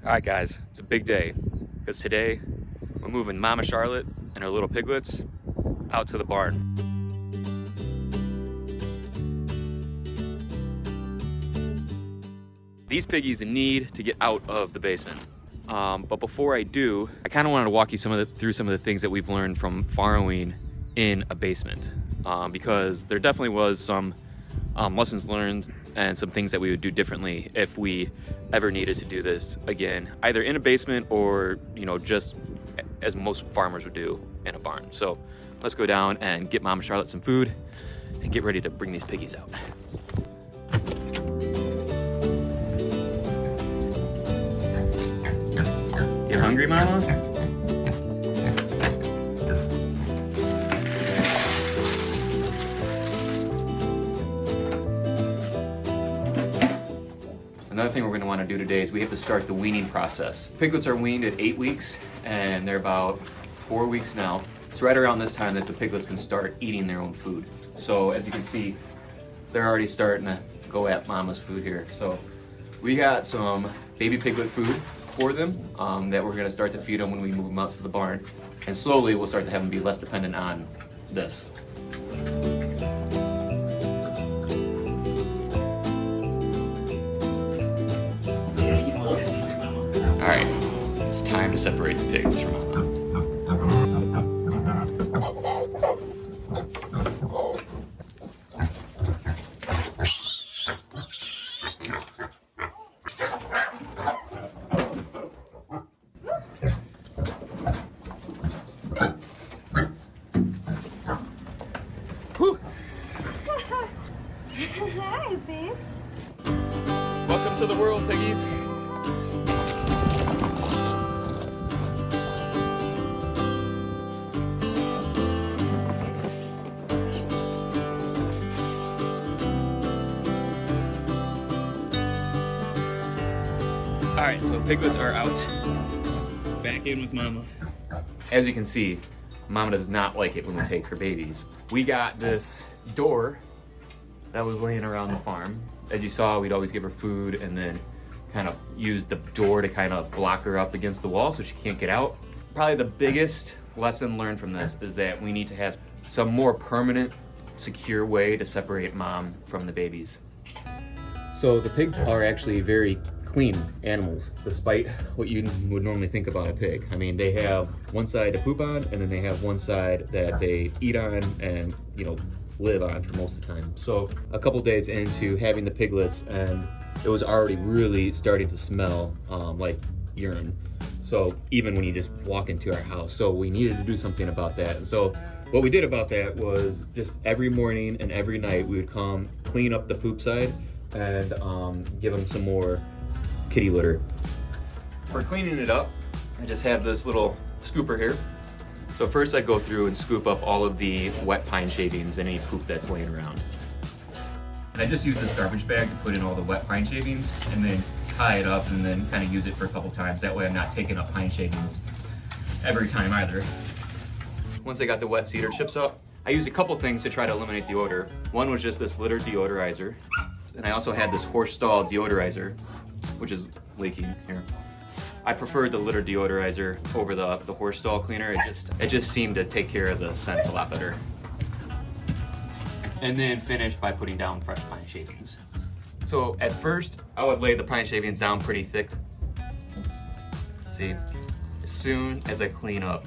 Alright guys, it's a big day because today we're moving Mama Charlotte and her little piglets out to the barn. These piggies need to get out of the basement. But before I do, I kind of wanted to walk you through some of the things that we've learned from farrowing in a basement. Because there definitely was some lessons learned and some things that we would do differently if we ever needed to do this again, either in a basement or, just as most farmers would do in a barn. So let's go down and get Mama Charlotte some food and get ready to bring these piggies out. You hungry, Mama? Another thing we're going to want to do today is we have to start the weaning process. Piglets are weaned at 8 weeks, and they're about 4 weeks now. It's right around this time that the piglets can start eating their own food. So as you can see, they're already starting to go at Mama's food here. So we got some baby piglet food for them that we're going to start to feed them when we move them out to the barn. And slowly we'll start to have them be less dependent on this. All right, it's time to separate the pigs from Mama. Whew. Hi, babes. Welcome to the world, piggies. All right, so piglets are out. Back in with Mama. As you can see, Mama does not like it when we take her babies. We got this door that was laying around the farm. As you saw, we'd always give her food and then kind of use the door to kind of block her up against the wall so she can't get out. Probably the biggest lesson learned from this is that we need to have some more permanent, secure way to separate Mom from the babies. So the pigs are actually very clean animals, despite what you would normally think about a pig. I mean, they have one side to poop on, and then they have one side that they eat on and, live on for most of the time. So a couple days into having the piglets, and it was already really starting to smell like urine. So even when you just walk into our house, so we needed to do something about that. And so what we did about that was just every morning and every night we would come clean up the poop side and give them some more kitty litter. For cleaning it up, I just have this little scooper here. So first I'd go through and scoop up all of the wet pine shavings and any poop that's laying around. And I just use this garbage bag to put in all the wet pine shavings and then tie it up and then kind of use it for a couple times. That way I'm not taking up pine shavings every time either. Once I got the wet cedar chips up, I used a couple things to try to eliminate the odor. One was just this litter deodorizer. And I also had this horse stall deodorizer, which is leaking here. I preferred the litter deodorizer over the horse stall cleaner. It just seemed to take care of the scent a lot better. And then finish by putting down fresh pine shavings. So at first, I would lay the pine shavings down pretty thick. See, as soon as I clean up.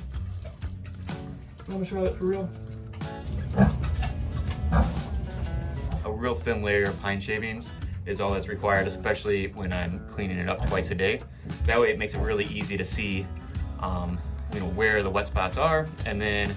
Mama Charlotte, for real? A real thin layer of pine shavings is all that's required, especially when I'm cleaning it up twice a day. That way it makes it really easy to see where the wet spots are, and then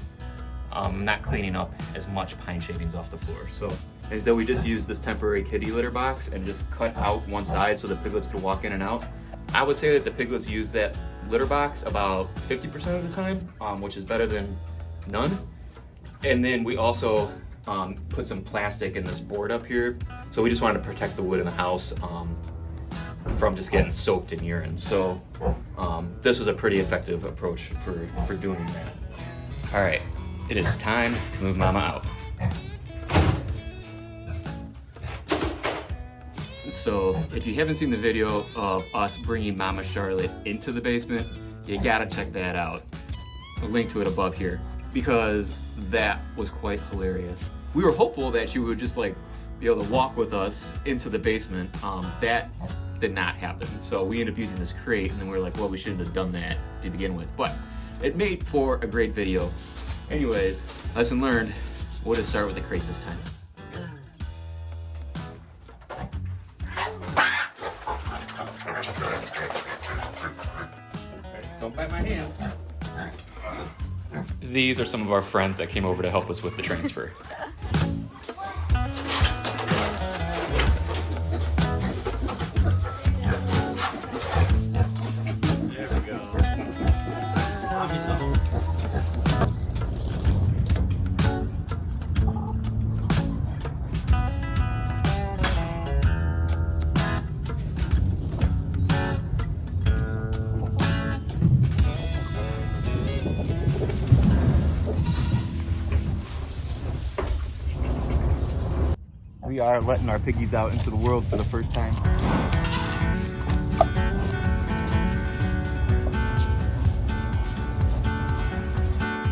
not cleaning up as much pine shavings off the floor. So as though we just use this temporary kitty litter box and just cut out one side so the piglets can walk in and out. I would say that the piglets use that litter box about 50% of the time, which is better than none. And then we also put some plastic in this board up here. So we just wanted to protect the wood in the house from just getting soaked in urine. So this was a pretty effective approach for doing that. All right, it is time to move Mama out. So if you haven't seen the video of us bringing Mama Charlotte into the basement, you gotta check that out. I'll link to it above here because that was quite hilarious. We were hopeful that she would just like be able to walk with us into the basement. That did not happen. So we ended up using this crate, and then we were like, well, we shouldn't have done that to begin with. But it made for a great video. Anyways, lesson learned, we'll just start with the crate this time. Don't bite my hands. These are some of our friends that came over to help us with the transfer. There we go. We are letting our piggies out into the world for the first time.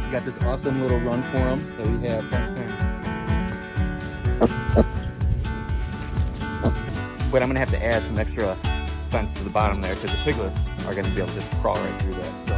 We got this awesome little run for them that we have fenced in. But I'm gonna have to add some extra fence to the bottom there because the piglets are gonna be able to just crawl right through that.